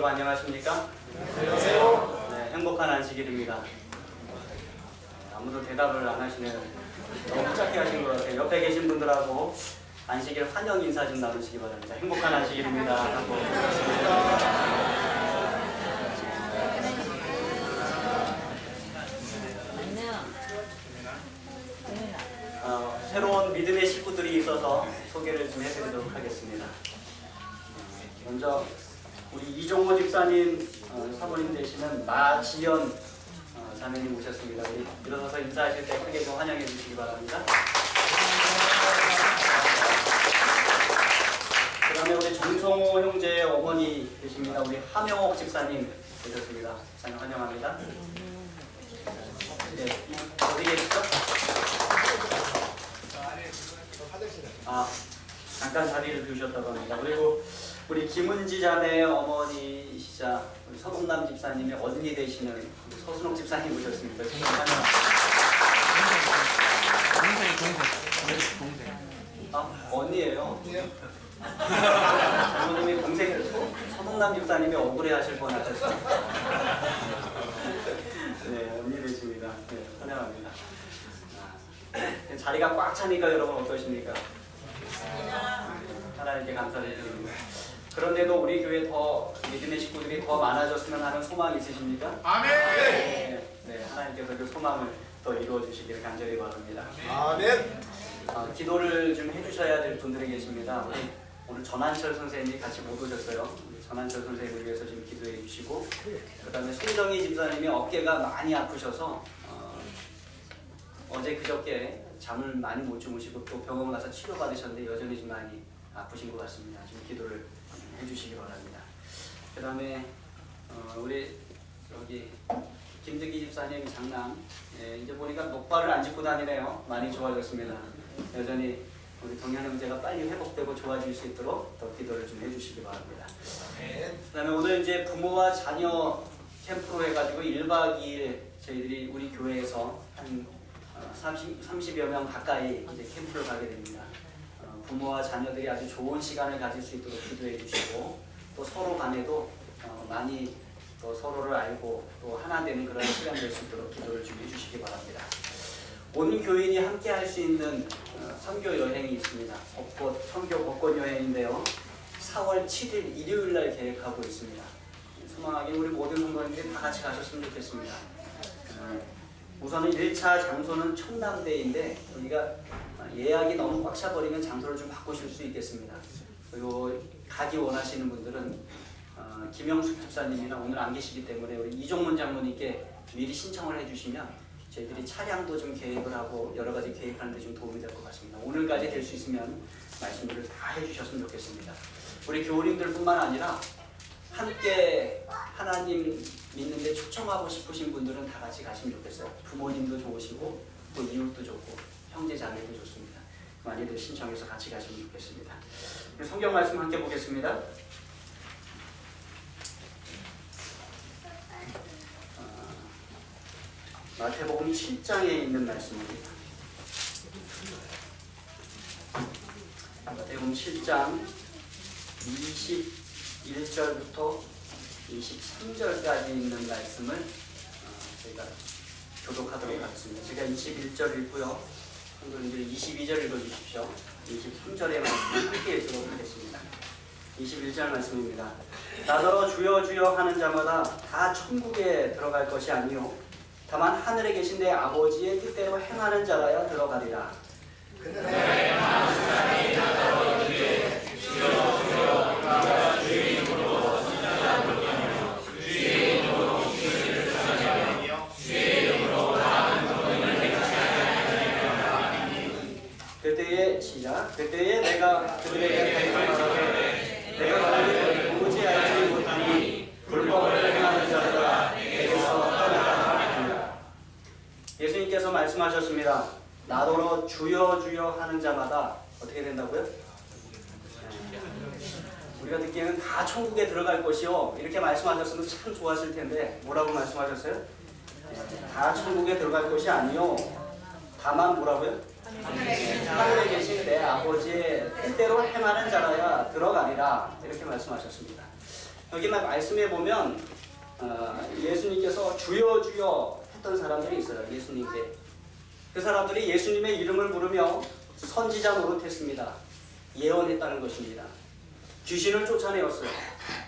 여러분 안녕하십니까? 안녕하세요. 네, 행복한 안식일입니다. 아무도 대답을 안 하시네요. 너무 짧게 하신 것 같아요. 옆에 계신 분들하고 안식일 환영 인사 좀 나누시기 바랍니다. 행복한 안식일입니다. 하고. 새로운 믿음의 식구들이 있어서 소개를 좀 해드리도록 하겠습니다. 먼저 우리 이종호 집사님 사모님 되시는 마지연 자매님 모셨습니다. 우리 일어서서 인사하실 때 크게 좀 환영해 주시기 바랍니다. 그 다음에 우리 정성호 형제의 어머니 되십니다. 우리 함영옥 집사님 되셨습니다. 집사님 환영합니다. 네, 어디 계시죠? 잠깐 자리를 비우셨다고 합니다. 그리고 우리 김은지 자매의 어머니시자 우리 서동남 집사님의 언니 되시는 서순옥 집사님 모셨습니다. 동생. 언니예요. 장모님이 동생이었고 서동남 집사님이 억울해하실 뻔하셨어요. 네, 언니 되십니다. 네, 환영합니다. 자리가 꽉 차니까 여러분 어떠십니까? 하나님께 감사를 드립니다. 그런데도 우리 교회 더 믿음의 식구들이 더 많아졌으면 하는 소망이 있으십니까? 아멘! 네, 하나님께서 그 소망을 더 이루어 주시기를 간절히 바랍니다. 아멘! 기도를 좀 해주셔야 될 분들이 계십니다. 우리 오늘 전한철 선생님이 같이 못 오셨어요. 전한철 선생님을 위해서 지금 기도해 주시고, 그 다음에 손정희 집사님이 어깨가 많이 아프셔서 어제 그저께 잠을 많이 못 주무시고 또 병원 가서 치료받으셨는데 여전히 좀 많이 아프신 것 같습니다. 좀 기도를 해주시기 바랍니다. 그 다음에 우리 여기 김득기 집사님 장남 이제 보니까 목발을 안 짚고 다니네요. 많이 좋아졌습니다. 여전히 우리 동현 형제가 빨리 회복되고 좋아질 수 있도록 더 기도를 좀 해주시기 바랍니다. 그 다음에 오늘 이제 부모와 자녀 캠프로 해가지고 1박 2일 저희들이 우리 교회에서 한 30여 명 가까이 이제 캠프를 가게 됩니다. 부모와 자녀들이 아주 좋은 시간을 가질 수 있도록 기도해 주시고 또 서로 간에도 많이 또 서로를 알고 또 하나 되는 그런 시간 될 수 있도록 기도를 좀 해주시기 바랍니다. 온 교인이 함께 할 수 있는 선교 여행이 있습니다. 선교 벚꽃 여행인데요. 4월 7일 일요일 날 계획하고 있습니다. 소망하게 우리 모든 성도님들이 다 같이 가셨으면 좋겠습니다. 우선은 1차 장소는 청남대인데 여기가 예약이 너무 꽉 차버리면 장소를 좀 바꾸실 수 있겠습니다. 그리고 가기 원하시는 분들은 김영숙 집사님이나 오늘 안 계시기 때문에 우리 이종문 장로님께 미리 신청을 해주시면 저희들이 차량도 좀 계획을 하고 여러 가지 계획하는 데 좀 도움이 될 것 같습니다. 오늘까지 될 수 있으면 말씀들을 다 해주셨으면 좋겠습니다. 우리 교우님들 뿐만 아니라 함께 하나님 믿는데 초청하고 싶으신 분들은 다 같이 가시면 좋겠어요. 부모님도 좋으시고 또 이웃도 좋고 형제 자매도 좋습니다. 많이들 신청해서 같이 가시면 좋겠습니다. 성경 말씀 함께 보겠습니다. 마태복음 7장에 있는 말씀입니다. 마태복음 7장 21절부터 23절까지 있는 말씀을 저희가 교독하도록 하겠습니다. 제가 21절 읽고요. 성도님들 22절 읽어주십시오. 23절의 말씀을 함께 읽도록 하겠습니다. 21절 말씀입니다. 나더러 주여 주여 하는 자마다 다 천국에 들어갈 것이 아니요 다만 하늘에 계신 내 아버지의 뜻대로 행하는 자라야 들어가리라. 그날에 많은 사람이 나더러 주여 주여 우리가 주의 이름으로 선지자 부르며 주의 이름으로 주의를 전하며 주의 이름으로 많은 권능을 행하시리라. 그때에 시작. 그때에 내가 그들에게 말하되 내가 너희를 도무지 알지 못하니 불법을 행하는 자들아 내게서 떠나라. 예수님께서 말씀하셨습니다. 나더러 주여 주여 하는 자마다 어떻게 된다고요? 우리가 듣기에는 다 천국에 들어갈 것이요 이렇게 말씀하셨으면 참 좋았을 텐데 뭐라고 말씀하셨어요? 다 천국에 들어갈 것이 아니요 다만 뭐라고요? 하늘에 계신 내 아버지의 뜻대로 행하는 자라야 들어가리라 이렇게 말씀하셨습니다. 여기 말씀해 보면 예수님께서 주여 주여 했던 사람들이 있어요. 예수님께. 그 사람들이 예수님의 이름을 부르며 선지자 노릇했습니다. 예언했다는 것입니다. 귀신을 쫓아내었어요.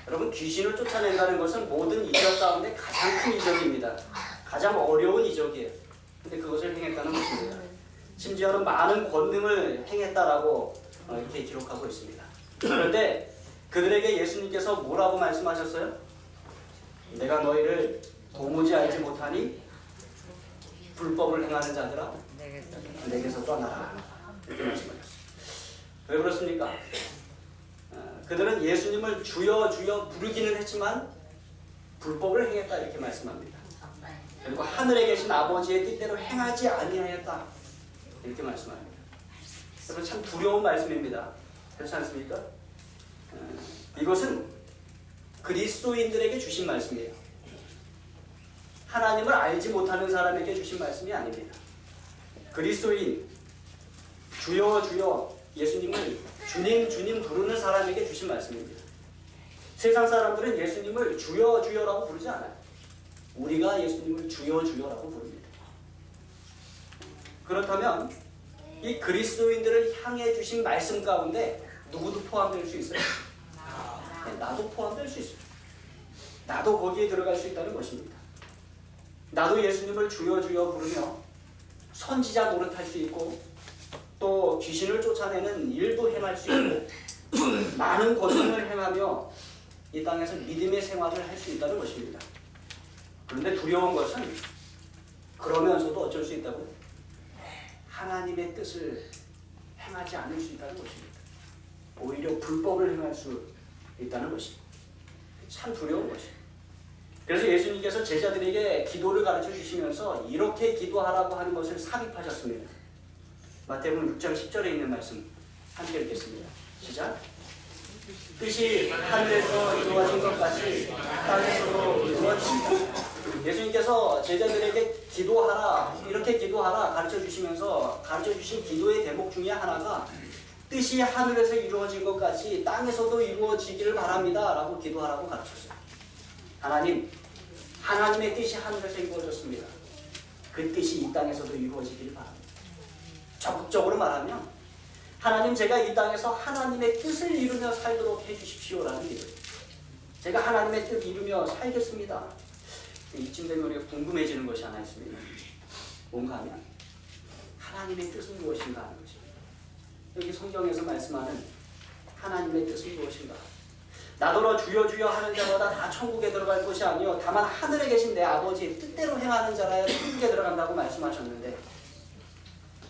여러분, 귀신을 쫓아낸다는 것은 모든 이적 가운데 가장 큰 이적입니다. 가장 어려운 이적이에요. 근데 그것을 행했다는 것입니다. 심지어는 많은 권능을 행했다라고 이렇게 기록하고 있습니다. 그런데 그들에게 예수님께서 뭐라고 말씀하셨어요? 내가 너희를 도무지 알지 못하니 불법을 행하는 자들아 내게서 떠나라. 이렇게 말씀하셨어요. 왜 그렇습니까? 그들은 예수님을 주여 주여 부르기는 했지만 불법을 행했다 이렇게 말씀합니다. 그리고 하늘에 계신 아버지의 뜻대로 행하지 아니하였다 이렇게 말씀합니다. 여러분, 참 두려운 말씀입니다. 그렇지 않습니까? 이것은 그리스도인들에게 주신 말씀이에요. 하나님을 알지 못하는 사람에게 주신 말씀이 아닙니다. 그리스도인, 주여 주여 예수님을 주님 주님 부르는 사람에게 주신 말씀입니다. 세상 사람들은 예수님을 주여 주여라고 부르지 않아요. 우리가 예수님을 주여 주여라고 부릅니다. 그렇다면 이 그리스도인들을 향해 주신 말씀 가운데 누구도 포함될 수 있어요? 네, 나도 포함될 수 있어요. 나도 거기에 들어갈 수 있다는 것입니다. 나도 예수님을 주여 주여 부르며 선지자 노릇할 수 있고 또 귀신을 쫓아내는 일도 행할 수 있고 많은 권능을 행하며 이 땅에서 믿음의 생활을 할 수 있다는 것입니다. 그런데 두려운 것은 그러면서도 어쩔 수 있다고요? 하나님의 뜻을 행하지 않을 수 있다는 것입니다. 오히려 불법을 행할 수 있다는 것입니다. 참 두려운 것입니다. 그래서 예수님께서 제자들에게 기도를 가르쳐 주시면서 이렇게 기도하라고 하는 것을 삽입하셨습니다. 마태복음 6장 10절에 있는 말씀 함께 읽겠습니다. 시작. 뜻이 하늘에서 이루어진 것 같이 땅에서도 이루어진다. 예수님께서 제자들에게 기도하라, 이렇게 기도하라 가르쳐 주시면서 가르쳐 주신 기도의 대목 중에 하나가 뜻이 하늘에서 이루어진 것 같이 땅에서도 이루어지기를 바랍니다 라고 기도하라고 가르쳤어요. 하나님, 하나님의 뜻이 하늘에서 이루어졌습니다. 그 뜻이 이 땅에서도 이루어지기를 바랍니다. 적극적으로 말하면 하나님, 제가 이 땅에서 하나님의 뜻을 이루며 살도록 해주십시오라는 기도예요. 제가 하나님의 뜻 이루며 살겠습니다. 이쯤 되면 우리가 궁금해지는 것이 하나 있습니다. 뭔가 하면 하나님의 뜻은 무엇인가 하는 것입니다. 여기 성경에서 말씀하는 하나님의 뜻은 무엇인가? 나더러 주여 주여 하는 자마다 다 천국에 들어갈 것이 아니요 다만 하늘에 계신 내 아버지의 뜻대로 행하는 자라야 천국에 들어간다고 말씀하셨는데,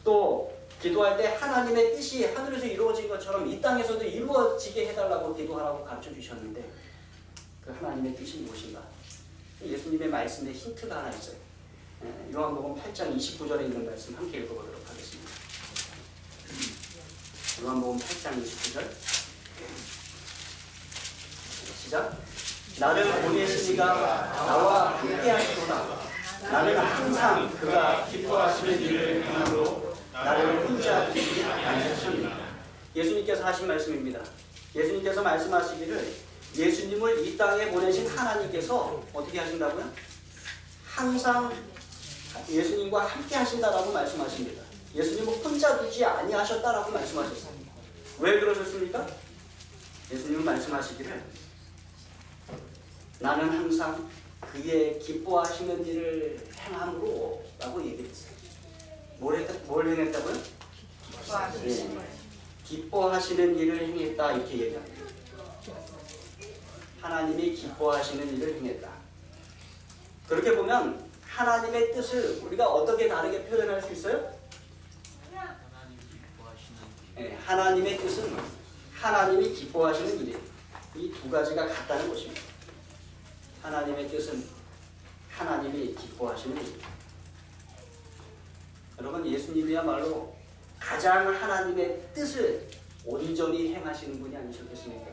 또 기도할 때 하나님의 뜻이 하늘에서 이루어진 것처럼 이 땅에서도 이루어지게 해달라고 기도하라고 가르쳐 주셨는데, 그 하나님의 뜻이 무엇인가? 예수님의 말씀에 힌트가 하나 있어요. 요한복음 8장 29절에 있는 말씀 함께 읽어보도록 하겠습니다. 요한복음 8장 29절 시작. 나를 보내신 이가 나와 함께 하시도다. 나는 항상 그가 기뻐하시는 일을 행함으로 나를 혼자 두지 않으셨습니다. 예수님께서 하신 말씀입니다. 예수님께서 말씀하시기를 예수님을 이 땅에 보내신 하나님께서 어떻게 하신다고요? 항상 예수님과 함께 하신다라고 말씀하십니다. 예수님을 혼자 두지 아니하셨다라고 말씀하셨어요. 왜 그러셨습니까? 예수님은 말씀하시기를 나는 항상 그의 기뻐하시는 일을 행함으로 라고 얘기했어요. 뭘 행했다고요? 기뻐하시는 일을 행했다 이렇게 얘기합니다. 하나님이 기뻐하시는 일을 행했다. 그렇게 보면 하나님의 뜻을 우리가 어떻게 다르게 표현할 수 있어요? 하나님의 뜻은 하나님이 기뻐하시는 일이에요. 이 두 가지가 같다는 것입니다. 하나님의 뜻은 하나님이 기뻐하시는 일입니다. 여러분, 예수님이야말로 가장 하나님의 뜻을 온전히 행하시는 분이 아니셨겠습니까?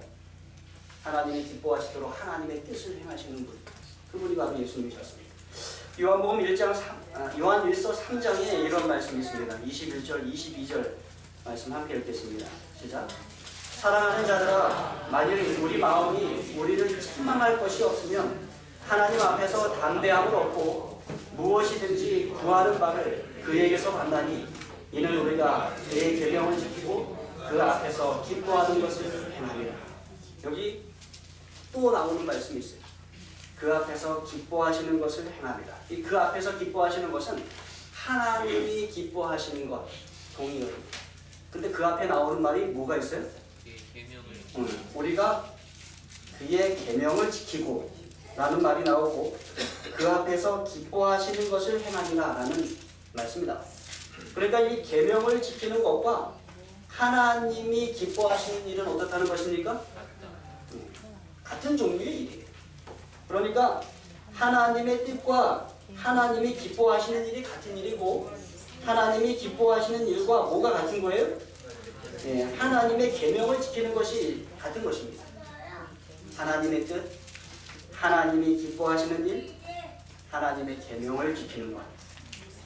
하나님이 기뻐하시도록 하나님의 뜻을 행하시는 분, 그분이 바로 예수님이셨습니다. 요한 1서 3장에 이런 말씀이 있습니다. 21절, 22절 말씀 함께 읽겠습니다. 시작. 사랑하는 자들아, 만일 우리 마음이 우리를 책망할 것이 없으면 하나님 앞에서 담대함을 얻고 무엇이든지 구하는 바를 그에게서 받나니 이는 우리가 그의 계명을 지키고 그 앞에서 기뻐하는 것을 행하리라. 여기 또 나오는 말씀이 있어요. 그 앞에서 기뻐하시는 것을 행합니다. 이 그 앞에서 기뻐하시는 것은 하나님이 기뻐하시는 것, 동의어로. 근데 그 앞에 나오는 말이 뭐가 있어요? 우리가 그의 계명을 지키고 라는 말이 나오고 그 앞에서 기뻐하시는 것을 행하리라 라는 말씀이다. 그러니까 이 계명을 지키는 것과 하나님이 기뻐하시는 일은 어떻다는 것입니까? 같은 종류의 일이에요. 그러니까 하나님의 뜻과 하나님이 기뻐하시는 일이 같은 일이고 하나님이 기뻐하시는 일과 뭐가 같은 거예요? 네, 하나님의 계명을 지키는 것이 같은 것입니다. 하나님의 뜻, 하나님이 기뻐하시는 일, 하나님의 계명을 지키는 것.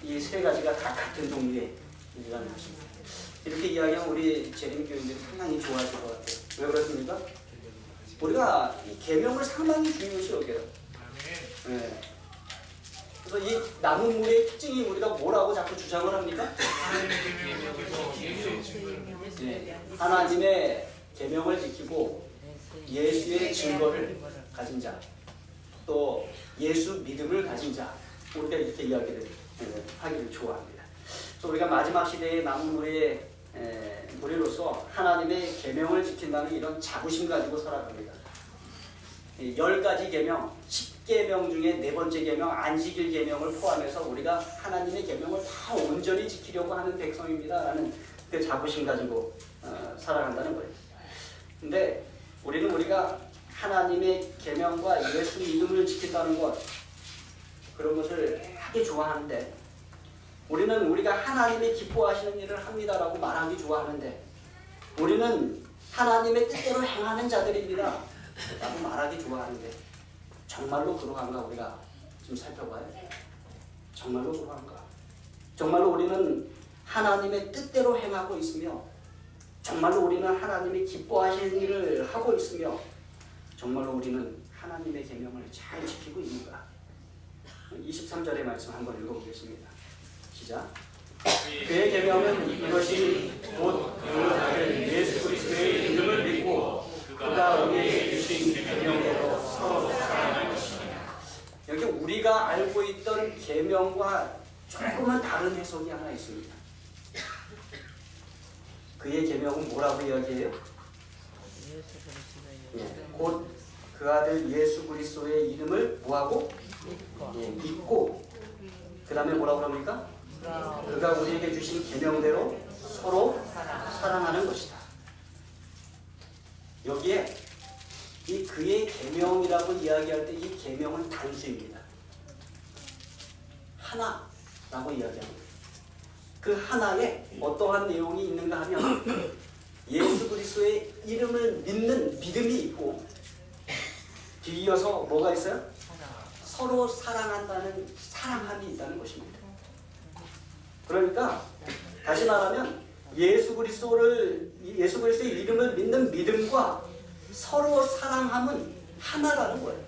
이 세 가지가 다 같은 종류의 일이라는 것입니다. 이렇게 이야기하면 우리 재림교인들이 상당히 좋아하실 것 같아요. 왜 그렇습니까? 우리가 이 계명을 상당히 중요시 여겨요. 네. 그래서 이 나무물의 특징이 우리가 뭐라고 자꾸 주장을 합니까? 네. 하나님의 계명을 지키고 예수의 증거를 가진 자, 또 예수 믿음을 가진 자, 우리가 이렇게 이야기를 하기를 좋아합니다. 그래서 우리가 마지막 시대의 나무물의 무리로서 하나님의 계명을 지킨다는 이런 자부심 가지고 살아갑니다. 10가지 계명, 10계명 중에 4번째 계명, 안식일 계명을 포함해서 우리가 하나님의 계명을 다 온전히 지키려고 하는 백성입니다 라는 그 자부심 가지고 살아간다는 거예요. 근데 우리가 하나님의 계명과 예수 믿음을 지킨다는 것, 그런 것을 하기 좋아하는데, 우리는 우리가 하나님이 기뻐하시는 일을 합니다라고 말하기 좋아하는데, 우리는 하나님의 뜻대로 행하는 자들입니다 라고 말하기 좋아하는데, 정말로 그러한가 우리가 좀 살펴봐요. 정말로 그러한가? 정말로 우리는 하나님의 뜻대로 행하고 있으며, 정말로 우리는 하나님이 기뻐하시는 일을 하고 있으며, 정말로 우리는 하나님의 계명을 잘 지키고 있는가? 23절의 말씀 한번 읽어보겠습니다. 시작. 그의 계명은 이것이 곧 그 아들 예수 그리스도의 이름을 믿고 그가 우리에게 주신 계명대로 서로 사랑하는 것입니다. 여기 우리가 알고 있던 계명과 조금은 다른 해석이 하나 있습니다. 그의 계명은 뭐라고 이야기해요? 곧 그 아들 예수 그리스도의 이름을 뭐하고? 믿고 그 다음에 뭐라고 합니까? 그가 우리에게 주신 계명대로 서로 사랑하는 것이다. 여기에 이 그의 계명이라고 이야기할 때 이 계명은 단수입니다. 하나라고 이야기합니다. 그 하나에 어떠한 내용이 있는가 하면 예수 그리스도의 이름을 믿는 믿음이 있고, 뒤이어서 뭐가 있어요? 서로 사랑한다는 사랑함이 있다는 것입니다. 그러니까 다시 말하면 예수 그리스도의 이름을 믿는 믿음과 서로 사랑함은 하나라는 거예요.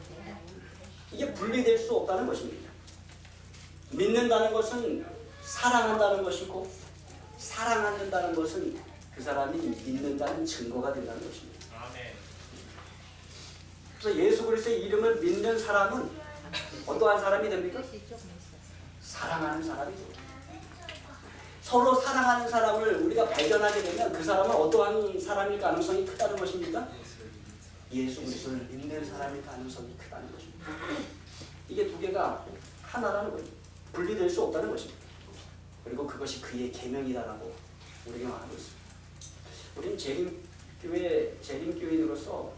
이게 분리될 수 없다는 것입니다. 믿는다는 것은 사랑한다는 것이고, 사랑한다는 것은 그 사람이 믿는다는 증거가 된다는 것입니다. 그래서 예수 그리스도의 이름을 믿는 사람은 어떠한 사람이 됩니까? 사랑하는 사람이죠. 서로 사랑하는 사람을 우리가 발견하게 되면 그 사람은 어떠한 사람일 가능성이 크다는 것입니까? 예수 그리스도를 믿는 사람일 가능성이 크다는 것입니다. 이게 두 개가 하나라는 거예요. 분리될 수 없다는 것입니다. 그리고 그것이 그의 계명이다라고 우리가 말하고 있습니다. 우리는 재림교인으로서,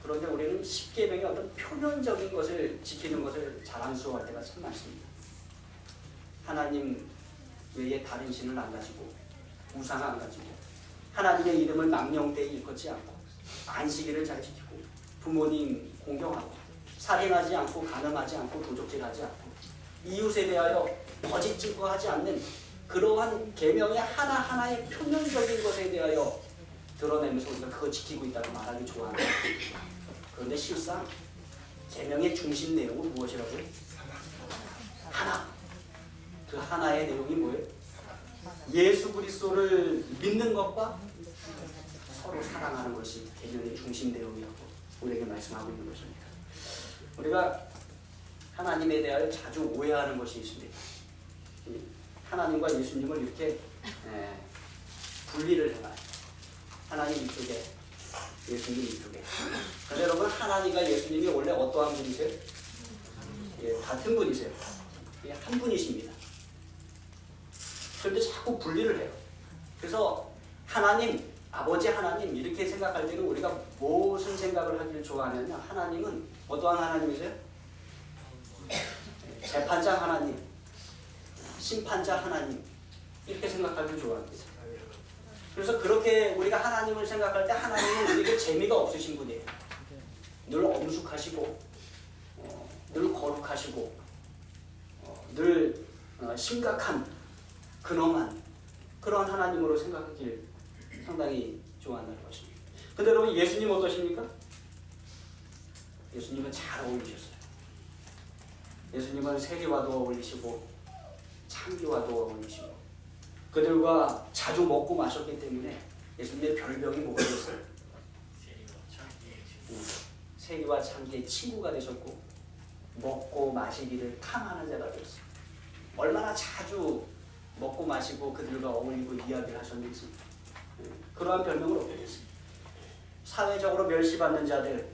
그런데 우리는 10계명의 어떤 표면적인 것을 지키는 것을 자랑스러워할 때가 참 많습니다. 하나님 외에 다른 신을 안 가지고, 우상 안 가지고, 하나님의 이름을 망령되이 일컫지 않고, 안식일을 잘 지키고, 부모님 공경하고, 살인하지 않고, 간음하지 않고, 도적질하지 않고, 이웃에 대하여 거짓 증거하지 않는 그러한 계명의 하나하나의 표면적인 것에 대하여 드러내면서 우리가 그거 지키고 있다고 말하기 좋아하는 거예요. 그런데 실상 계명의 중심 내용은 무엇이라고요? 하나. 그 하나의 내용이 뭐예요? 예수 그리스도를 믿는 것과 서로 사랑하는 것이 계명의 중심 내용이라고 우리에게 말씀하고 있는 것입니다. 우리가 하나님에 대하여 자주 오해하는 것이 있습니다. 하나님과 예수님을 이렇게 분리를 해놔요. 하나님 이쪽에, 예수님 이쪽에. 그런데 여러분, 하나님과 예수님이 원래 어떠한 분이세요? 예, 같은 분이세요. 예, 한 분이십니다. 그런데 자꾸 분리를 해요. 그래서 하나님, 아버지 하나님 이렇게 생각할 때는 우리가 무슨 생각을 하기를 좋아하냐면, 하나님은 어떠한 하나님이세요? 재판장 하나님, 심판자 하나님, 이렇게 생각하기를 좋아합니다. 그래서 그렇게 우리가 하나님을 생각할 때 하나님은 우리에게 재미가 없으신 분이에요. 늘 엄숙하시고 늘 거룩하시고 늘 심각한 근엄한 그런 하나님으로 생각하길 상당히 좋아한다는 것입니다. 근데 여러분, 예수님 어떠십니까? 예수님은 잘 어울리셨어요. 예수님은 세리와도 어울리시고 창기와도 어울리시고 그들과 자주 먹고 마셨기 때문에 예수님의 별명이 뭐가 됐어요? 세리와 창기의 친구가 되셨고 먹고 마시기를 탐하는 자가 되었어요. 얼마나 자주 먹고 마시고 그들과 어울리고 이야기를 하셨는지 그러한 별명을 얻게 됐어요. 사회적으로 멸시받는 자들,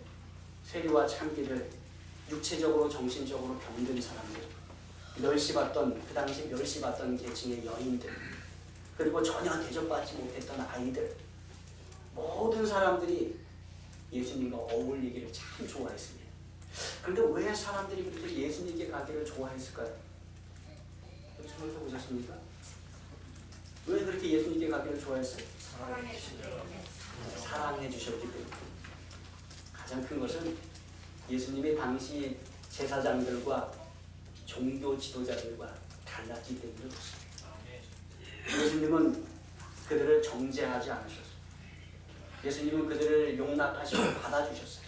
세리와 창기들, 육체적으로 정신적으로 병든 사람들, 멸시받던 그 당시 멸시받던 계층의 여인들, 그리고 전혀 대접받지 못했던 아이들, 모든 사람들이 예수님과 어울리기를 참 좋아했습니다. 그런데 왜 사람들이 그렇게 예수님께 가기를 좋아했을까요? 생각해 보셨습니까? 왜 그렇게 예수님께 가기를 좋아했어요? 사랑해 주셨기 때문에. 가장 큰 것은 예수님이 당시 제사장들과 종교 지도자들과 달랐기 때문에 그렇습니다. 예수님은 그들을 정죄하지 않으셨어요. 예수님은 그들을 용납하시고 받아주셨어요.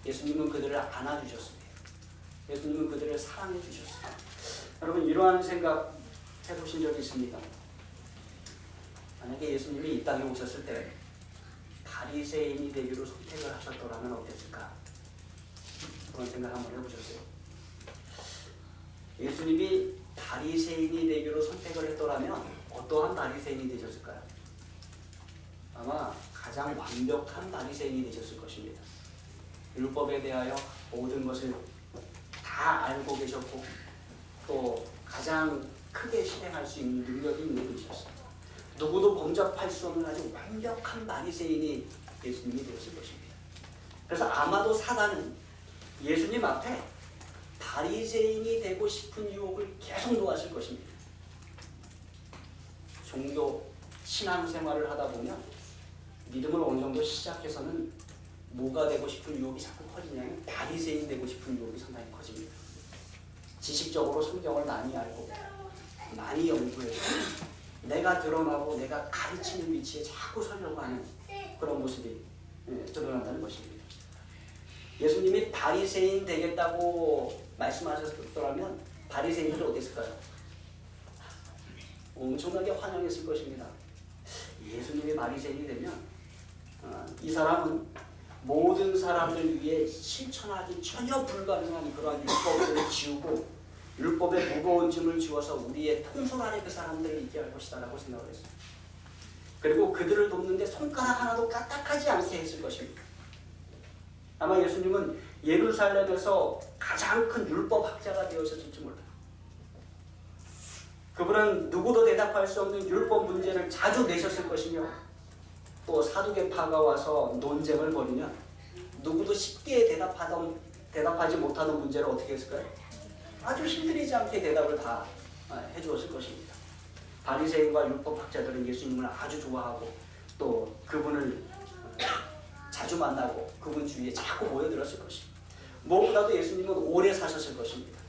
예수님은 그들을 안아주셨습니다. 예수님은 그들을 사랑해 주셨어요. 여러분, 이러한 생각 해보신 적이 있습니까? 만약에 예수님이 이 땅에 오셨을 때 바리새인이 되기로 선택을 하셨더라면 어땠을까? 그런 생각 한번 해보셨어요? 예수님이 바리새인이 되기로 선택을 했더라면 어떠한 바리새인이 되셨을까요? 아마 가장 완벽한 바리새인이 되셨을 것입니다. 율법에 대하여 모든 것을 다 알고 계셨고 또 가장 크게 실행할 수 있는 능력이 있는 분이셨어요. 누구도 범접할 수 없는 아주 완벽한 바리새인이 예수님이 되었을 것입니다. 그래서 아마도 사단은 예수님 앞에 바리새인이 되고 싶은 유혹을 계속 놓았을 것입니다. 종교 신앙생활을 하다 보면 믿음을 어느 정도 시작해서는 뭐가 되고 싶은 유혹이 자꾸 커지냐면 바리새인 되고 싶은 유혹이 상당히 커집니다. 지식적으로 성경을 많이 알고 많이 연구해서 내가 드러나고 내가 가르치는 위치에 자꾸 서려고 하는 그런 모습이 드러난다는 것입니다. 예수님이 바리새인 되겠다고 말씀하셨더라면 바리새인들은 어땠을까요? 엄청나게 환영했을 것입니다. 예수님이 바리새인이 되면 이 사람은 모든 사람을 위해 실천하기 전혀 불가능한 그러한 율법들을 지우고 율법의 무거운 짐을 지워서 우리의 통솔 아래 그 사람들을 있게 할 것이다 라고 생각을 했어요. 그리고 그들을 돕는데 손가락 하나도 까딱하지 않게 했을 것입니다. 아마 예수님은 예루살렘에서 가장 큰 율법학자가 되었을지 몰라요. 그분은 누구도 대답할 수 없는 율법 문제를 자주 내셨을 것이며 또 사두개파가 와서 논쟁을 벌이면 누구도 쉽게 대답하지 못하는 문제를 어떻게 했을까요? 아주 힘들이지 않게 대답을 다 해주었을 것입니다. 바리새인과 율법학자들은 예수님을 아주 좋아하고 또 그분을 자주 만나고 그분 주위에 자꾸 모여들었을 것입니다. 무엇보다도 예수님은 오래 사셨을 것입니다.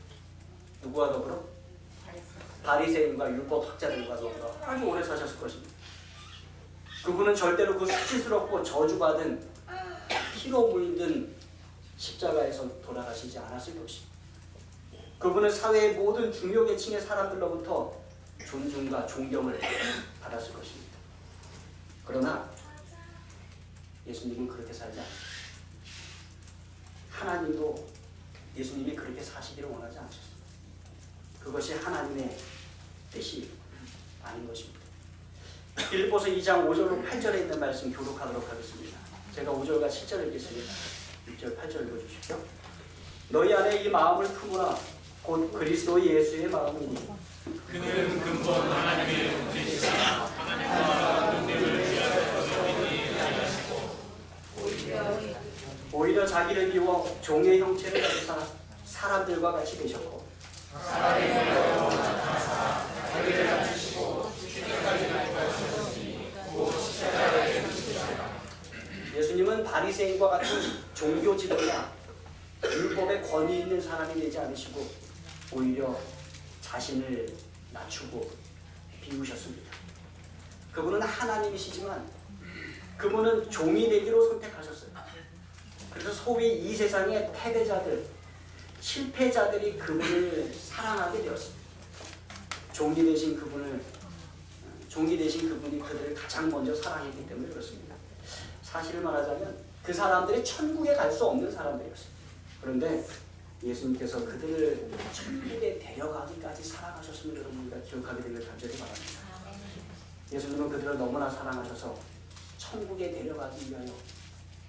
누구와 더불어? 바리새인과 율법학자들과 더불어 아주 오래 사셨을 것입니다. 그분은 절대로 그 수치스럽고 저주받은 피로 물든 십자가에서 돌아가시지 않았을 것입니다. 그분은 사회의 모든 중요 계층의 사람들로부터 존중과 존경을 받았을 것입니다. 그러나 예수님은 그렇게 살지 않으셨습니다. 하나님도 예수님이 그렇게 사시기를 원하지 않으셨습니다. 그것이 하나님의 뜻이 아닌 것입니다. 빌립보서 2장 5절로 8절에 있는 말씀 교독하도록 하겠습니다. 제가 5절과 7절을 읽겠습니다. 6절 8절 읽어주십시오. 너희 안에 이 마음을 품으라. 곧 그리스도 예수의 마음이니 그는 근본 하나님의 본체시사 하나님과 능력을 위하여 오히려 자기를 비워 종의 형체를 가지사 사람들과 같이 되셨고 사람의 모양으로 나타나사 자기를 낮추시고 죽기까지 갈구하셨으니 곧 십자가에 죽으시라. 예수님은 바리새인과 같은 종교 지도자 율법에 권위 있는 사람이 되지 않으시고 오히려 자신을 낮추고 비우셨습니다. 그분은 하나님이시지만 그분은 종이 되기로 선택하셨어요. 그래서 소위 이 세상의 패배자들, 실패자들이 그분을 사랑하게 되었습니다. 종이 되신 그분이 그들을 가장 먼저 사랑했기 때문에 그렇습니다. 사실을 말하자면 그 사람들이 천국에 갈 수 없는 사람들이었어요. 그런데 예수님께서 그들을 천국에 데려가기까지 사랑하셨음을 여러분과 기억하게 되길 간절히 바랍니다. 예수님은 그들을 너무나 사랑하셔서 천국에 데려가기 위하여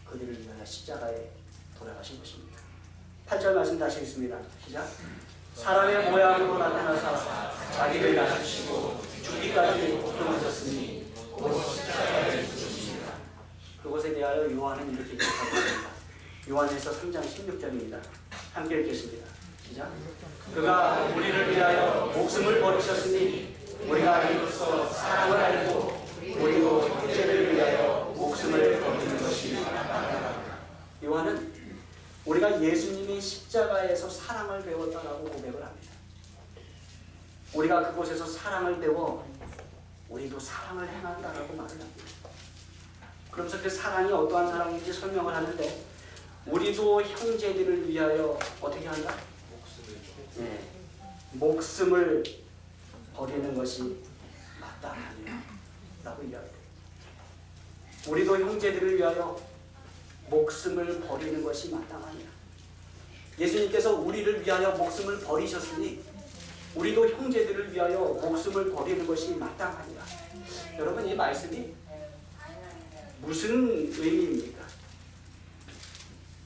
그들을 위하여 십자가에 돌아가신 것입니다. 8절 말씀 다시 읽습니다. 시작. 사람의 모양으로 나타나사 자기를 낮추시고 죽기까지 고통하셨으니 곧 십자가에 죽으십니다. 그것에 대하여 요한은 이렇게 기록하고 있습니다. 요한에서 3장 16절입니다. 함께 읽겠습니다. 시작. 그가 우리를 위하여 목숨을 버리셨으니 우리가 이로써 사랑을 알고 우리도 형제를 위하여 목숨을 버리는 것이 마땅하다. 요한은 우리가 예수님의 십자가에서 사랑을 배웠다라고 고백을 합니다. 우리가 그곳에서 사랑을 배워 우리도 사랑을 행한다라고 말을 합니다. 그러면서 그 사랑이 어떠한 사랑인지 설명을 하는데 우리도 형제들을 위하여 어떻게 한다? 목숨을 버리는 것이 마땅하니라 라고 이야기합니다. 우리도 형제들을 위하여 목숨을 버리는 것이 마땅하니라. 예수님께서 우리를 위하여 목숨을 버리셨으니 우리도 형제들을 위하여 목숨을 버리는 것이 마땅하니라. 여러분, 이 말씀이 무슨 의미입니까?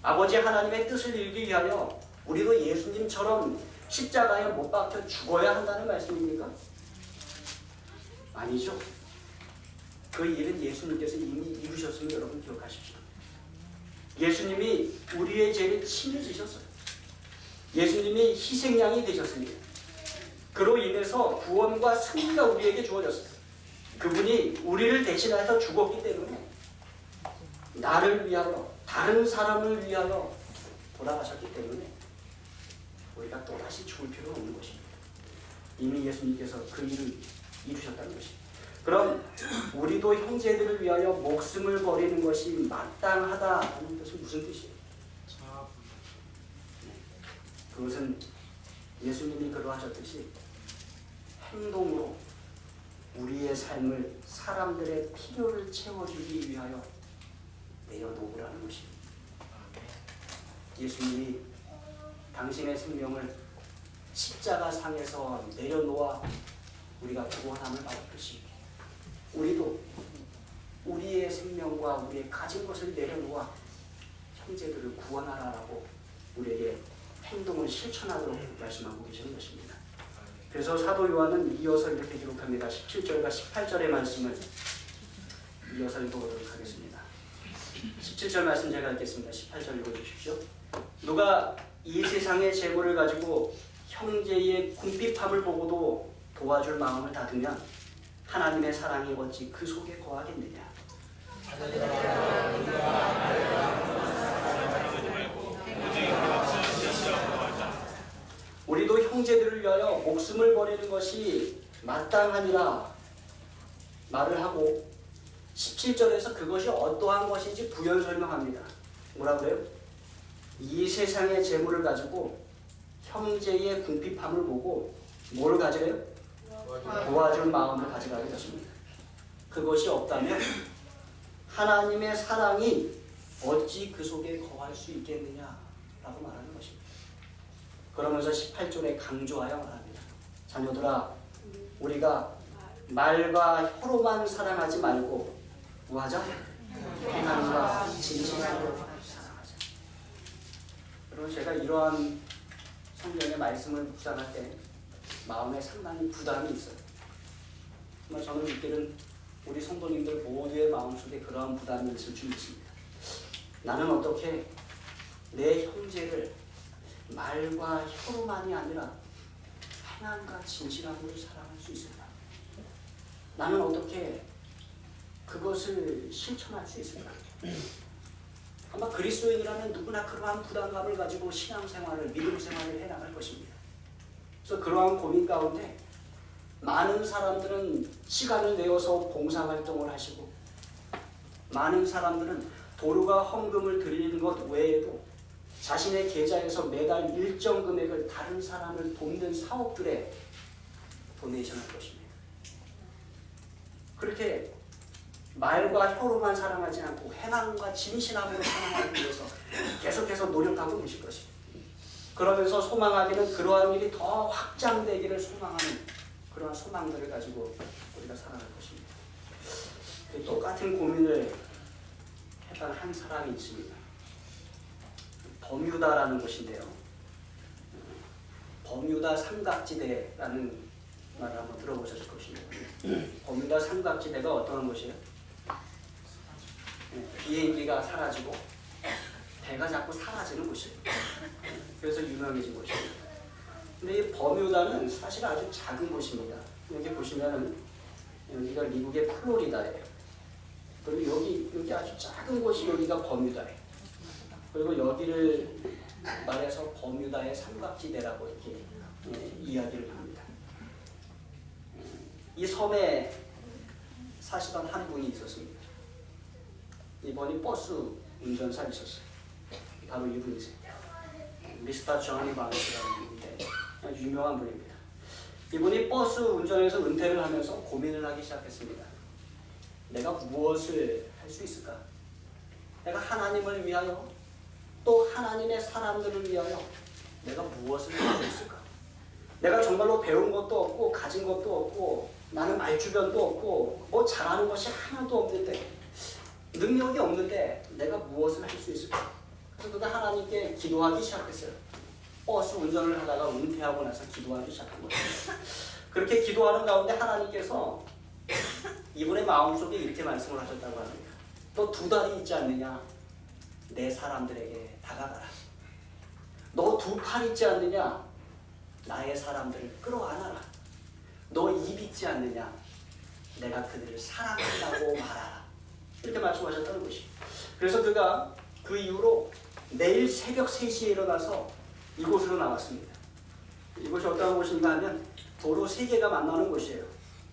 아버지 하나님의 뜻을 이루기 위하여 우리도 예수님처럼 십자가에 못 박혀 죽어야 한다는 말씀입니까? 아니죠. 그 일은 예수님께서 이미 이루셨음을 여러분 기억하십시오. 예수님이 우리의 죄를 친히 지셨어요. 예수님이 희생양이 되셨습니다. 그로 인해서 구원과 승리가 우리에게 주어졌어요. 그분이 우리를 대신해서 죽었기 때문에 나를 위하여, 다른 사람을 위하여 돌아가셨기 때문에 우리가 또다시 죽을 필요는 없는 것입니다. 이미 예수님께서 그 일을 이루셨다는 것입니다. 그럼 우리도 형제들을 위하여 목숨을 버리는 것이 마땅하다는 뜻은 무슨 뜻이에요? 그것은 예수님이 그러하셨듯이 행동으로 우리의 삶을 사람들의 필요를 채워주기 위하여 내려놓으라는 것입니다. 예수님이 당신의 생명을 십자가상에서 내려놓아 우리가 구원함을 받았듯이 우리도 우리의 생명과 우리의 가진 것을 내려놓아 형제들을 구원하라라고 우리에게 행동을 실천하도록 말씀하고 계시는 것입니다. 그래서 사도 요한은 이어서 이렇게 기록합니다. 17절과 18절의 말씀을 이어서 읽어보도록 하겠습니다. 17절 말씀 제가 읽겠습니다. 18절 읽어주십시오. 누가 이 세상의 재물을 가지고 형제의 궁핍함을 보고도 도와줄 마음을 닫으면 하나님의 사랑이 어찌 그 속에 거하겠느냐. 우리도 형제들을 위하여 목숨을 버리는 것이 마땅하니라 말을 하고 17절에서 그것이 어떠한 것인지 부연 설명합니다. 뭐라 그래요? 이 세상의 재물을 가지고 형제의 궁핍함을 보고 뭐를 가지래요? 도와줄 마음을 가져가게 되십니다. 그것이 없다면 하나님의 사랑이 어찌 그 속에 거할 수 있겠느냐라고 말하는 것입니다. 그러면서 18절에 강조하여 말합니다. 자녀들아, 우리가 말과 혀로만 사랑하지 말고 뭐하자? 행함과 진실함으로 사랑하자. 여러분, 제가 이러한 성경의 말씀을 묵상할 때 마음에 상당히 부담이 있어요. 정말 저는 믿기는 우리 성도님들 모두의 마음속에 그러한 부담이 있을 줄 믿습니다. 나는 어떻게 내 형제를 말과 혀로만이 아니라 행함과 진실함으로 사랑할 수 있을까? 나는 어떻게 그것을 실천할 수 있을까? 아마 그리스도인이라면 누구나 그러한 부담감을 가지고 신앙생활을, 믿음생활을 해나갈 것입니다. 그래서 그러한 고민 가운데 많은 사람들은 시간을 내어서 봉사활동을 하시고, 많은 사람들은 도로가 헌금을 드리는 것 외에도 자신의 계좌에서 매달 일정 금액을 다른 사람을 돕는 사업들에 도네이션할 것입니다. 그렇게 말과 혀로만 사랑하지 않고 행함과 진실함으로 사랑하기 위해서 계속해서 노력하고 계실 것입니다. 그러면서 소망하기는 그러한 일이 더 확장되기를 소망하는 그러한 소망들을 가지고 우리가 살아갈 것입니다. 똑같은 고민을 했던 한 사람이 있습니다. 버뮤다라는 곳인데요. 버뮤다 삼각지대라는 말을 한번 들어보셨을 것입니다. 버뮤다 삼각지대가 어떤 곳이에요? 비행기가 사라지고 배가 자꾸 사라지는 곳이에요. 그래서 유명해진 곳입니다. 근데 이 버뮤다는 사실 아주 작은 곳입니다. 여기 보시면은 여기가 미국의 플로리다예요. 그리고 여기 아주 작은 곳이 여기가 버뮤다예요. 그리고 여기를 말해서 버뮤다의 삼각지대라고 이렇게 이야기를 합니다. 이 섬에 사시던 한 분이 있었습니다. 이분이 버스 운전사이셨어요. 바로 이분이세요. 미스터 조니 바운스라는 분인데 아주 유명한 분입니다. 이분이 버스 운전에서 은퇴를 하면서 고민을 하기 시작했습니다. 내가 무엇을 할 수 있을까? 내가 하나님을 위하여 또 하나님의 사람들을 위하여 내가 무엇을 할 수 있을까? 내가 정말로 배운 것도 없고 가진 것도 없고 나는 말주변도 없고 뭐 잘하는 것이 하나도 없는데 능력이 없는데 내가 무엇을 할 수 있을까? 그래서 그가 하나님께 기도하기 시작했어요. 버스 운전을 하다가 은퇴하고 나서 기도하기 시작한 거예요. 그렇게 기도하는 가운데 하나님께서 이분의 마음속에 이렇게 말씀을 하셨다고 합니다. 너 2다리 있지 않느냐? 내 사람들에게 다가가라. 너 2팔 있지 않느냐? 나의 사람들을 끌어안아라. 너 입 있지 않느냐? 내가 그들을 사랑한다고 말하라. 이렇게 말씀하셨다는 것이. 그래서 그가 그 이후로 매일 새벽 3시에 일어나서 이곳으로 나왔습니다. 이곳이 어떤 곳인가 하면 도로 3개가 만나는 곳이에요.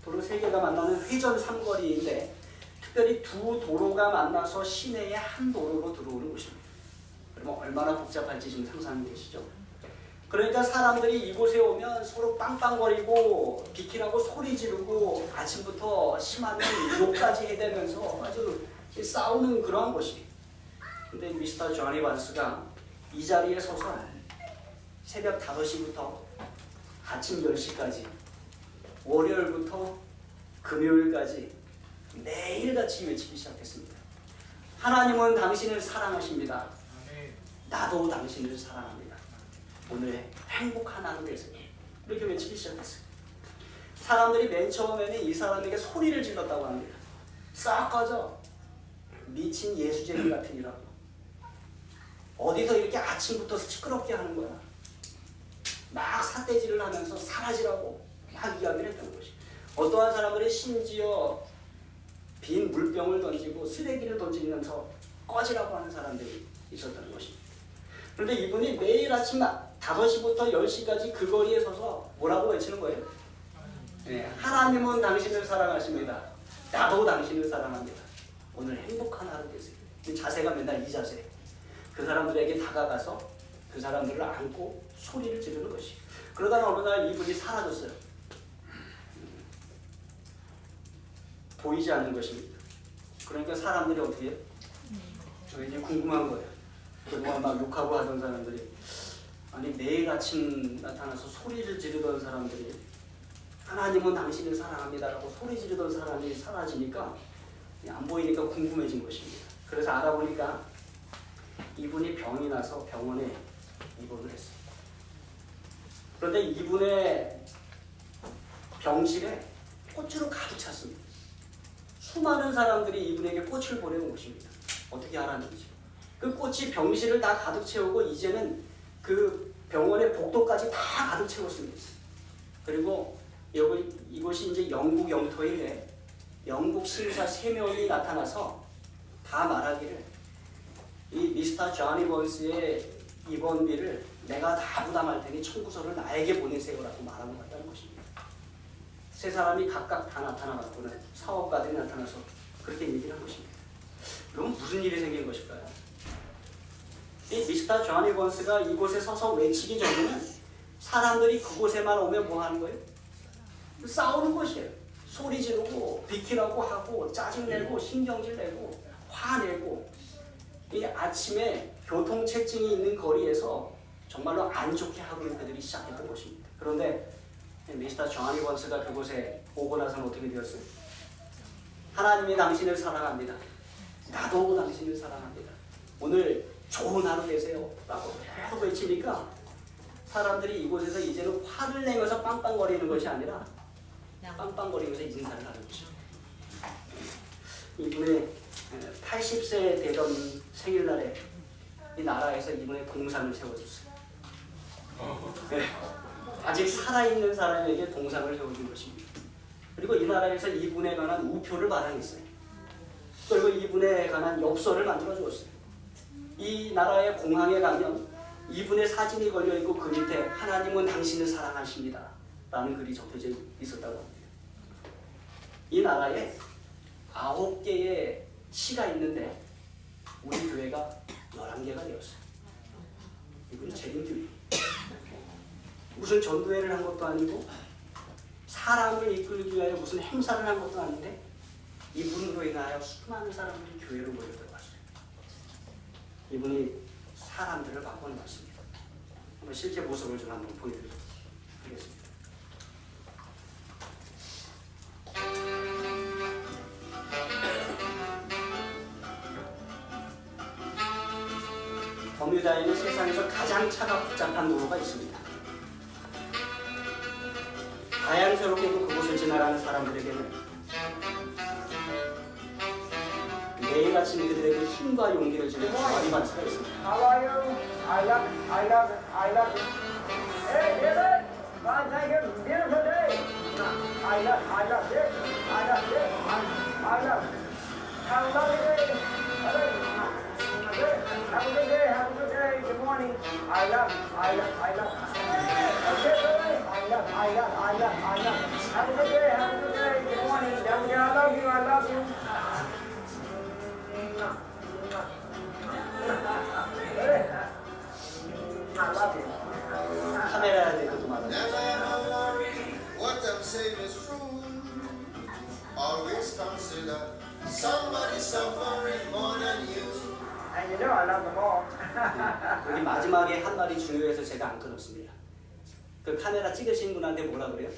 도로 3개가 만나는 회전 삼거리인데 특별히 2 도로가 만나서 시내의 한 도로로 들어오는 곳입니다. 그러면 얼마나 복잡할지 지금 상상이 되시죠? 그러니까 사람들이 이곳에 오면 서로 빵빵거리고 비키라고 소리 지르고 아침부터 심하면 욕까지 해대면서 아주 싸우는 그러한 곳이. 근데 미스터 조니 반스가 이 자리에 서서 새벽 5시부터 아침 10시까지 월요일부터 금요일까지 매일같이 외치기 시작했습니다. 하나님은 당신을 사랑하십니다. 나도 당신을 사랑합니다. 오늘 행복한 하루 되세요. 이렇게 외치기 시작했어요. 사람들이 맨 처음에는 이 사람에게 소리를 질렀다고 합니다. 싹 꺼져. 미친 예수쟁이 같으니라고. 어디서 이렇게 아침부터 시끄럽게 하는 거야. 막 삿대질을 하면서 사라지라고 막 이야기를 했던 것이. 어떠한 사람들이 심지어 빈 물병을 던지고 쓰레기를 던지면서 꺼지라고 하는 사람들이 있었다는 것입니다. 그런데 이분이 매일 아침 5시부터 10시까지 그 거리에 서서 뭐라고 외치는 거예요? 네, 하나님은 당신을 사랑하십니다. 나도 당신을 사랑합니다. 오늘 행복한 하루 되세요. 이 자세가 맨날 이 자세. 그 사람들에게 다가가서 그 사람들을 안고 소리를 지르는 것이. 그러다가 어느 날 이분이 사라졌어요. 보이지 않는 것입니다. 그러니까 사람들이 어떻게 해요? 저 이제 궁금한 거예요. 그동안 막 욕하고 하던 사람들이, 아니 매일 아침 나타나서 소리를 지르던 사람들이 하나님은 당신을 사랑합니다라고 소리 지르던 사람이 사라지니까 안 보이니까 궁금해진 것입니다. 그래서 알아보니까 이분이 병이 나서 병원에 입원을 했어요. 그런데 이분의 병실에 꽃으로 가득 찼습니다. 수많은 사람들이 이분에게 꽃을 보내는 것입니다. 어떻게 알았는지. 그 꽃이 병실을 다 가득 채우고 이제는 그 병원의 복도까지 다 가득 채웠습니다. 그리고 이곳이 이제 영국 영토인데 영국 신사 3명이 나타나서 다 말하기를, 이 미스터 조니 번스의 입원비를 내가 다 부담할 테니 청구서를 나에게 보내세요라고 말한 것 같다는 것입니다. 3사람이 각각 다 나타나갖고는 사업가들이 나타나서 그렇게 얘기를 한 것입니다. 그럼 무슨 일이 생긴 것일까요? 이 미스터 조니 번스가 이곳에 서서 외치기 전에는 사람들이 그곳에만 오면 뭐 하는 거예요? 싸우는 것이에요. 소리 지르고 비키라고 하고 짜증내고 신경질 내고 화내고, 이 아침에 교통체증이 있는 거리에서 정말로 안 좋게 하고 있는 그들이 시작했던 것입니다. 그런데 미스터 조니 번스가 그곳에 오고 나서는 어떻게 되었어요? 하나님이 당신을 사랑합니다. 나도 당신을 사랑합니다. 오늘 좋은 하루 되세요 라고 계속 외치니까 사람들이 이곳에서 이제는 화를 내면서 빵빵거리는 것이 아니라 빵빵거리면서 인사를 하는 것이죠. 이분의 80세 되던 생일날에 이 나라에서 이분의 동상을 세워줬어요. 네. 아직 살아있는 사람에게 동상을 세워준 것입니다. 그리고 이 나라에서 이분에 관한 우표를 발행했어요. 그리고 이분에 관한 엽서를 만들어 주었어요. 이 나라의 공항에 가면 이분의 사진이 걸려있고 그 밑에 하나님은 당신을 사랑하십니다 라는 글이 적혀져 있었다고 합니다. 이 나라에 9개의 시가 있는데 우리 교회가 11개가 되었어요. 이분이 재림교회. 무슨 전도회를 한 것도 아니고 사람을 이끌기 위하여 무슨 행사를 한 것도 아닌데 이분으로 인하여 수많은 사람들이 교회로 모여들어갔어요. 이분이 사람들을 바꾸는 것입니다. 한번 실제 모습을 좀 한번 보여드리도록 하겠습니다. 버뮤다에는 세상에서 가장 차가 복잡한 도로가 있습니다. 자연스럽게도 그곳을 지나가는 사람들에게는 매일 아침 그들에게 힘과 용기를 주는 말이 많수가 있습니다. How are you? I love it. I love it. I love it. Hey, David! God, thank you. Beautiful day. I love this. I love this. I love it. Have a lovely day. Have a good day. Have a good day. Good morning. I love it. I love it. Okay, baby. I love. Have a good day. Have a good day. Good morning. I love you. I love you. 카메라에 대해서도 말합니다. Never ever worry what I'm saying is true. Always consider somebody suffering more than you. And you know I love them all. 여기 마지막에 한 말이 중요해서 제가 안 끊었습니다. 그 카메라 찍으신 분한테 뭐라 그래요?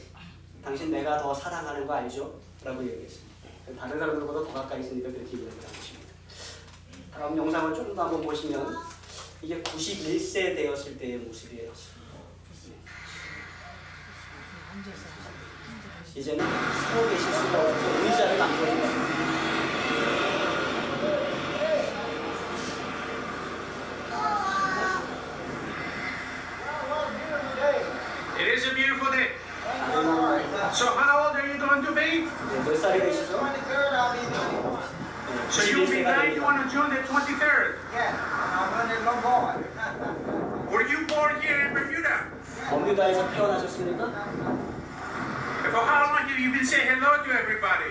당신 내가 더 사랑하는 거 알죠? 라고 얘기했습니다. 다른 사람들보다 더 가까이 있으니까 그렇게 얘기를 한 것입니다. 다음 영상을 조금 더 한번 보시면 이게 91세 되었을 때의 모습이에요. 이제는 서 계실 수가 없어서 의자를 만들어줍니다. It is a beautiful day. So how old are you going to be? 몇 살이 되시죠? 23rd I'll be doing. So you'll be 91 on June the 23rd. Yeah, I'm running no more. Were you born here in Bermuda? 버뮤다에서 태어나셨습니까? For how long have you been saying hello to everybody?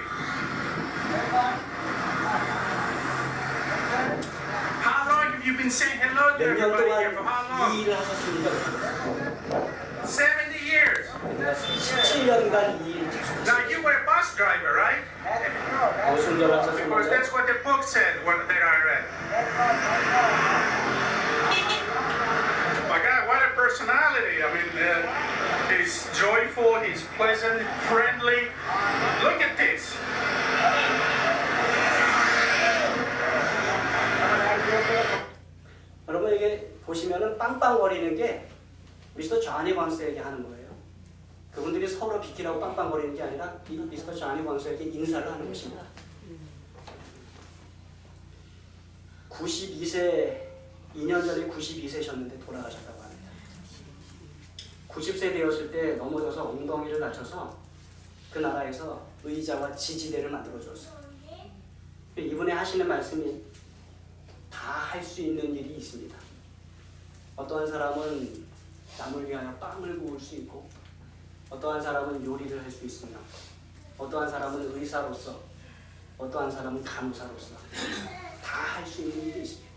been saying hello to 몇 년 everybody here 동안 for how 이 long? 일을 하셨습니까? 70 years. 내가 17년간 이 일을 계속했습니다. Now you were a bus driver, right? 순전하셨습니다. Because that's what the book said that I read. My God, what a personality. I mean, he's joyful, he's pleasant, friendly. Look at this. 여러분 이게 보시면은 빵빵거리는 게 미스터 조니 광스에게 하는 거예요. 그분들이 서로 비키라고 빵빵거리는 게 아니라 이 미스터 조니 광스에게 인사를 하는 것입니다. 92세, 2년 전에 92세셨는데 돌아가셨다고 합니다. 90세 되었을 때 넘어져서 엉덩이를 다쳐서 그 나라에서 의자와 지지대를 만들어줬어요. 이분이 하시는 말씀이 다 할 수 있는 일이 있습니다. 어떠한 사람은 남을 위하여 빵을 구울 수 있고, 어떠한 사람은 요리를 할 수 있으며, 어떠한 사람은 의사로서, 어떠한 사람은 간호사로서 다 할 수 있는 일이 있습니다.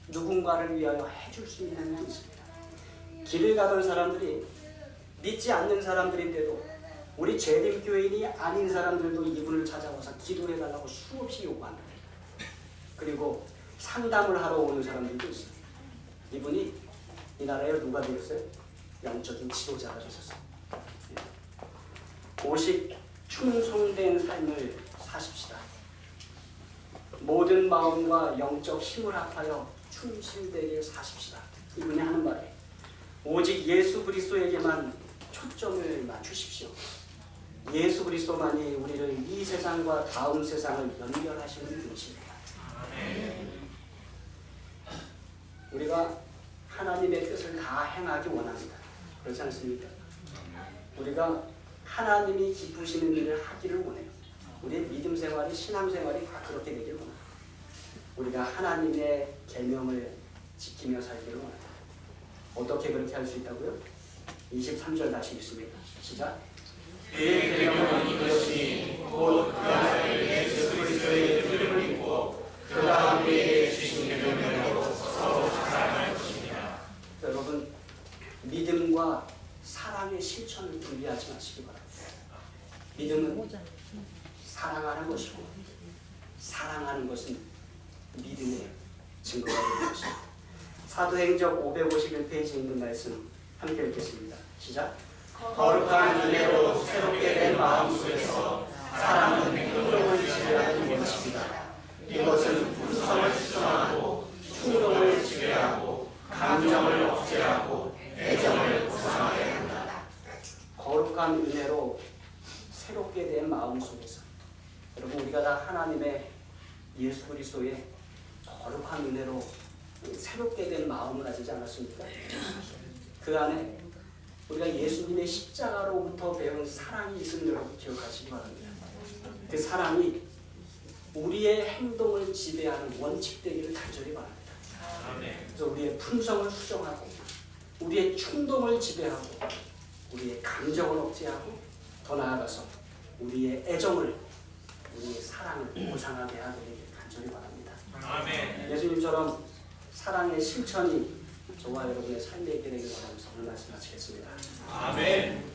누군가를 위하여 해줄 수 있는 일이 있습니다. 길을 가던 사람들이 믿지 않는 사람들인데도 우리 재림교인이 아닌 사람들도 이분을 찾아와서 기도해달라고 수없이 요구한다. 그리고 상담을 하러 오는 사람들도 있어요. 이분이 이 나라에 누가 되었어요? 영적인 지도자가 되셨어요. 오직 충성된 삶을 사십시다. 모든 마음과 영적 힘을 합하여 충실되게 사십시다. 이분이 하는 말이에요. 오직 예수 그리스도에게만 초점을 맞추십시오. 예수 그리스도만이 우리를 이 세상과 다음 세상을 연결하시는 분이십니다. 우리가 하나님의 뜻을 다 행하기 원합니다. 그렇지 않습니까? 우리가 하나님이 기쁘시는 일을 하기를 원해요. 우리의 믿음 생활이, 신앙 생활이 다 그렇게 되기를 원합니다. 우리가 하나님의 계명을 지키며 살기를 원합니다. 어떻게 그렇게 할 수 있다고요? 23절 다시 읽습니다. 시작. 그의 계명은 이것이 곧 그 안에 예수 그리스도의 이름을 믿고 그 다음 우리에게 주신 계명으로 서로 사랑할 것입니다. 여러분, 믿음과 사랑의 실천을 분리하지 마시기 바랍니다. 믿음은 사랑하는 것이고, 사랑하는 것은 믿음의 증거가 되는 것입니다. 사도행적 551페이지에 있는 말씀 함께 읽겠습니다. 시작. 거룩한 은혜로 새롭게 된 마음 속에서 사랑은 행동을 지배하는 원칙이다. 이것은 분성을 수정하고 충동을 지배하고 감정을 억제하고 애정을 구성하게 한다. 거룩한 은혜로 새롭게 된 마음 속에서, 여러분 우리가 다 하나님의 예수 그리스도의 거룩한 은혜로 새롭게 된 마음을 가지지 않았습니까? 그 안에 우리가 예수님의 십자가로부터 배운 사랑이 있음을 여러분 기억하시기 바랍니다. 그 사랑이 우리의 행동을 지배하는 원칙 되기를 간절히 바랍니다. 그래서 우리의 품성을 수정하고, 우리의 충동을 지배하고, 우리의 감정을 억제하고, 더 나아가서 우리의 애정을, 우리의 사랑을 보상하게 하기를 간절히 바랍니다. 아멘. 예수님처럼 사랑의 실천이 저와 여러분의 삶에 있게 되길 바라면서 오늘 말씀 마치겠습니다. 아멘.